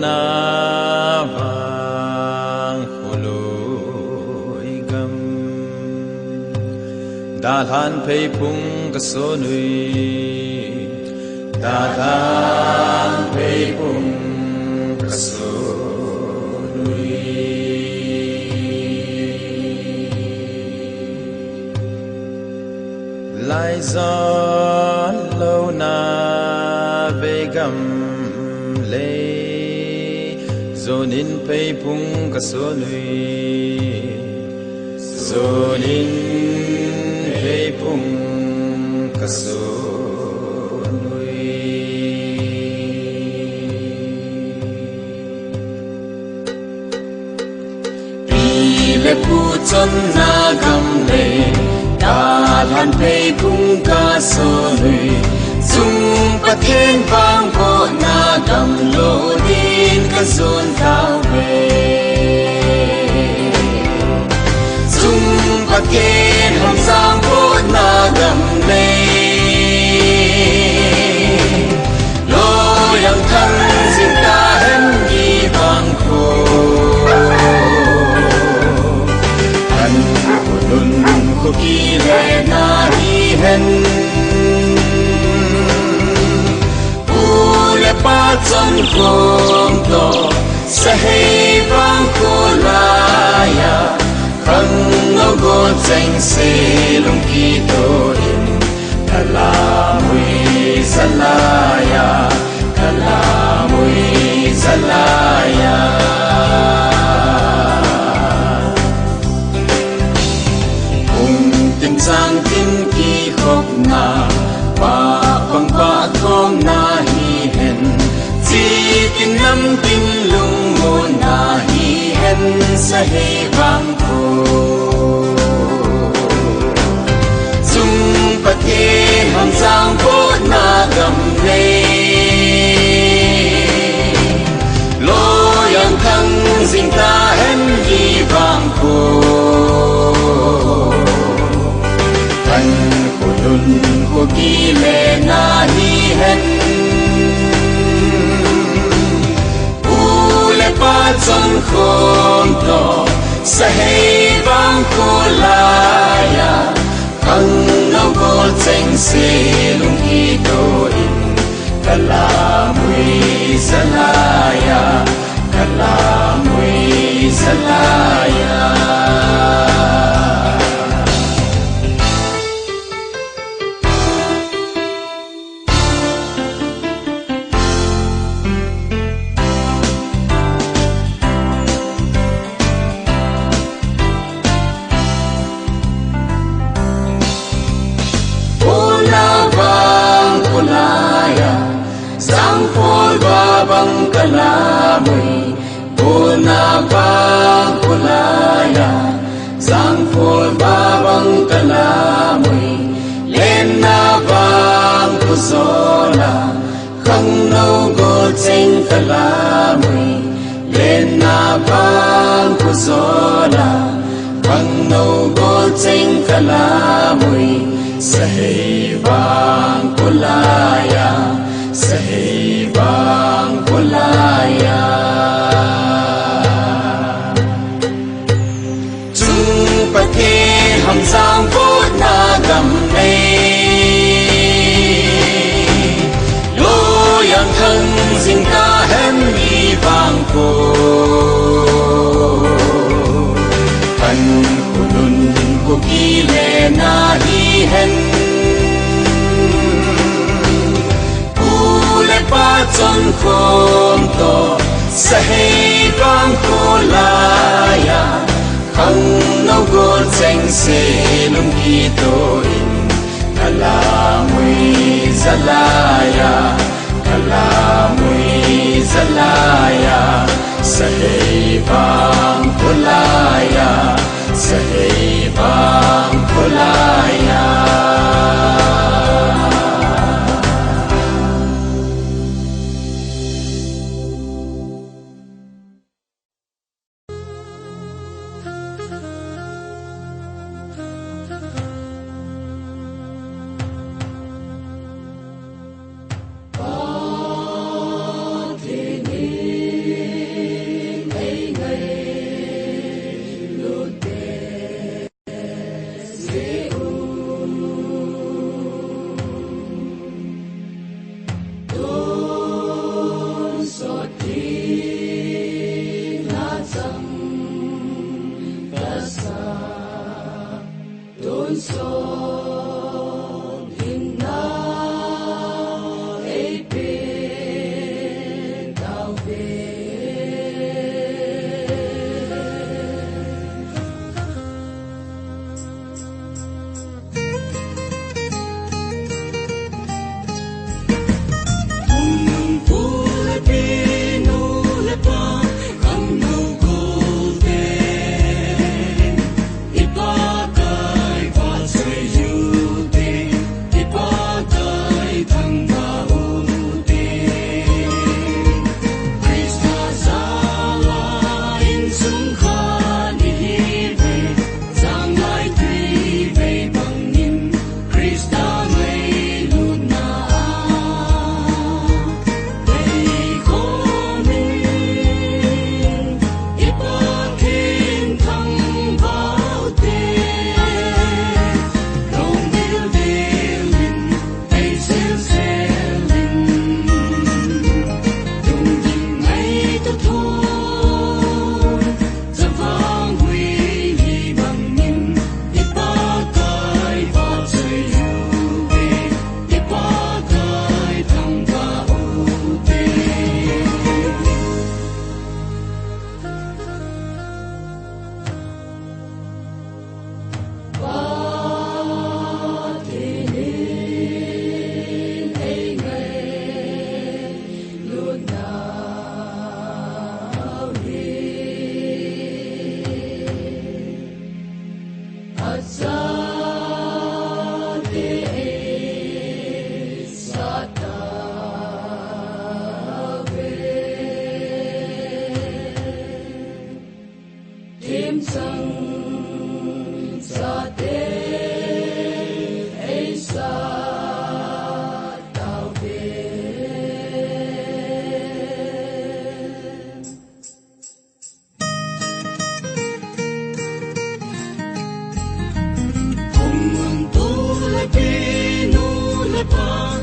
na vang khului gam da than phei phung ka so nui da than phei phung ka so lai gió lâu na về gầm lê rồi nín phê phung cả số nuôi rồi nín phê phung cả số nuôi vì lệ phụ chân na gầm lê ta lan phê phung ca số nuôi dung bắt thiên vang bộ na gầm lô tin ca dồn thao về dung bắt thiên hồng giang bộ na gầm lê lô yang thân xin ta hem đi vang khô thân của đun khô kỳ lệ na đi hen ba chân khom to sa hei vang ko la ya khang ngô go cheng se lung ki to in kala mui salaya kala mui salaya tình sang tin ki khóc na ba bang ba thong na hi hen chỉ tin năm tin lung mô na hi hen sa hei vang ko dung pa ke hang sang po na gam le lo yang thang ding ta hen hi vang ko của kỳ lệ na hi hen u lệ ba chân khom to sa hei vang ko la ya khang ngô go cheng se lung hi to in kala mui salaya kala mui salaya bang kalamui bona bang kulaya sang phol bang kalamui lena bang kusola khang nâu go cheng kalamui lena bang kusola khang nâu go cheng kalamui sahei bang kulaya sahei bang kulaya chung pa ke ham sang po na gam ne lo yang thân ding ta hem mi vang ko thân của lun của kỳ lệ na hi hen ba chân khom to sa hei vang ko la ya khang nâu go cheng se lung ki to in kala mui salaya kala mui salaya sa hei vang ko la ya sa hei vang ko la ya quang